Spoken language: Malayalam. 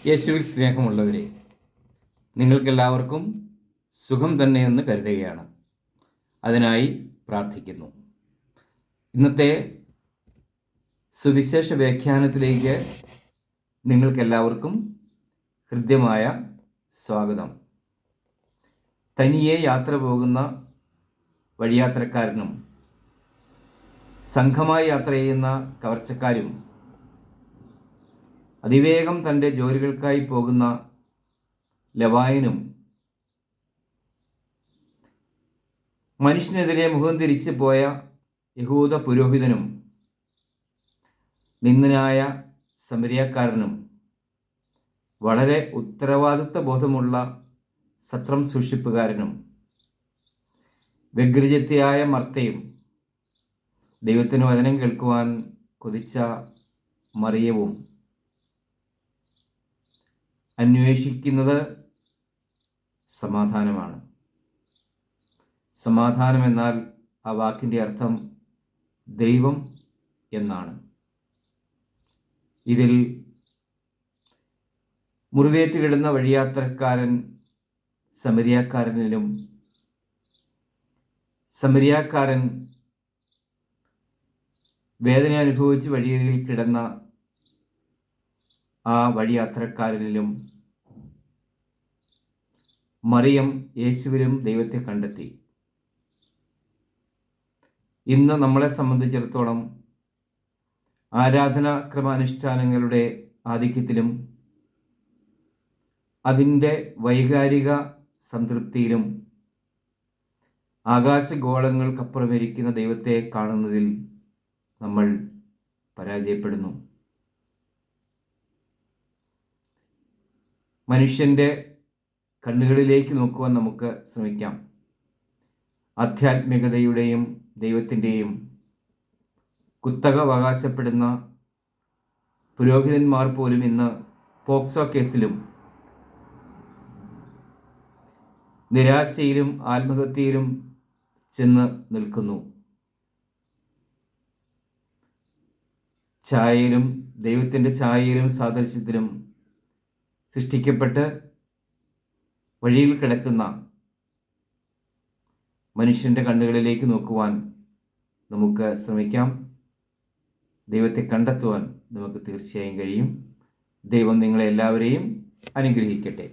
യേശുവിൽ സ്നേഹമുള്ളവരെ, നിങ്ങൾക്കെല്ലാവർക്കും സുഖം തന്നെയെന്ന് കരുതുകയാണ്. അതിനായി പ്രാർത്ഥിക്കുന്നു. ഇന്നത്തെ സുവിശേഷ വ്യാഖ്യാനത്തിലേക്ക് നിങ്ങൾക്കെല്ലാവർക്കും ഹൃദ്യമായ സ്വാഗതം. തനിയെ യാത്ര പോകുന്ന വഴിയാത്രക്കാരനും സംഘമായി യാത്ര ചെയ്യുന്ന കവർച്ചക്കാരും അതിവേഗം തൻ്റെ ജോലികൾക്കായി പോകുന്ന ലവായനും മനുഷ്യനെതിരെ മുഖം തിരിച്ചു പോയ യഹൂദ പുരോഹിതനും നിന്ദനായ സമരിയാക്കാരനും വളരെ ഉത്തരവാദിത്വ ബോധമുള്ള സത്രം സൂക്ഷിപ്പുകാരനും വ്യഗ്രചിത്തയായ മർത്തയും ദൈവത്തിന് വചനം കേൾക്കുവാൻ കൊതിച്ച മറിയവും അന്വേഷിക്കുന്നത് സമാധാനമാണ്. സമാധാനം എന്നാൽ ആ വാക്കിൻ്റെ അർത്ഥം ദൈവം എന്നാണ്. ഇതിൽ മുറിവേറ്റ് കിടന്ന വഴിയാത്രക്കാരൻ സമരിയാക്കാരനിലും സമരിയാക്കാരൻ വേദന അനുഭവിച്ച് വഴിയരികിൽ കിടന്ന ആ വഴിയാത്രക്കാരനിലും മറിയം യേശുവിലും ദൈവത്തെ കണ്ടെത്തി. ഇന്ന് നമ്മളെ സംബന്ധിച്ചിടത്തോളം ആരാധനാക്രമാനുഷ്ഠാനങ്ങളുടെ ആധിക്യത്തിലും അതിൻ്റെ വൈകാരിക സംതൃപ്തിയിലും ആകാശഗോളങ്ങൾക്കപ്പുറമിരിക്കുന്ന ദൈവത്തെ കാണുന്നതിൽ നമ്മൾ പരാജയപ്പെടുന്നു. മനുഷ്യൻ്റെ കണ്ണുകളിലേക്ക് നോക്കുവാൻ നമുക്ക് ശ്രമിക്കാം. ആധ്യാത്മികതയുടെയും ദൈവത്തിൻ്റെയും കുത്തക അവകാശപ്പെടുന്ന പുരോഹിതന്മാർ പോലും ഇന്ന് പോക്സോ കേസിലും നിരാശയിലും ആത്മഹത്യയിലും ചെന്ന് നിൽക്കുന്നു. ഛായയിലും ദൈവത്തിൻ്റെ ഛായയിലും സാദൃശ്യത്തിലും സൃഷ്ടിക്കപ്പെട്ട് വഴിയിൽ കിടക്കുന്ന മനുഷ്യൻ്റെ കണ്ണുകളിലേക്ക് നോക്കുവാൻ നമുക്ക് ശ്രമിക്കാം. ദൈവത്തെ കണ്ടെത്തുവാൻ നമുക്ക് തീർച്ചയായും കഴിയും. ദൈവം നിങ്ങളെ എല്ലാവരെയും അനുഗ്രഹിക്കട്ടെ.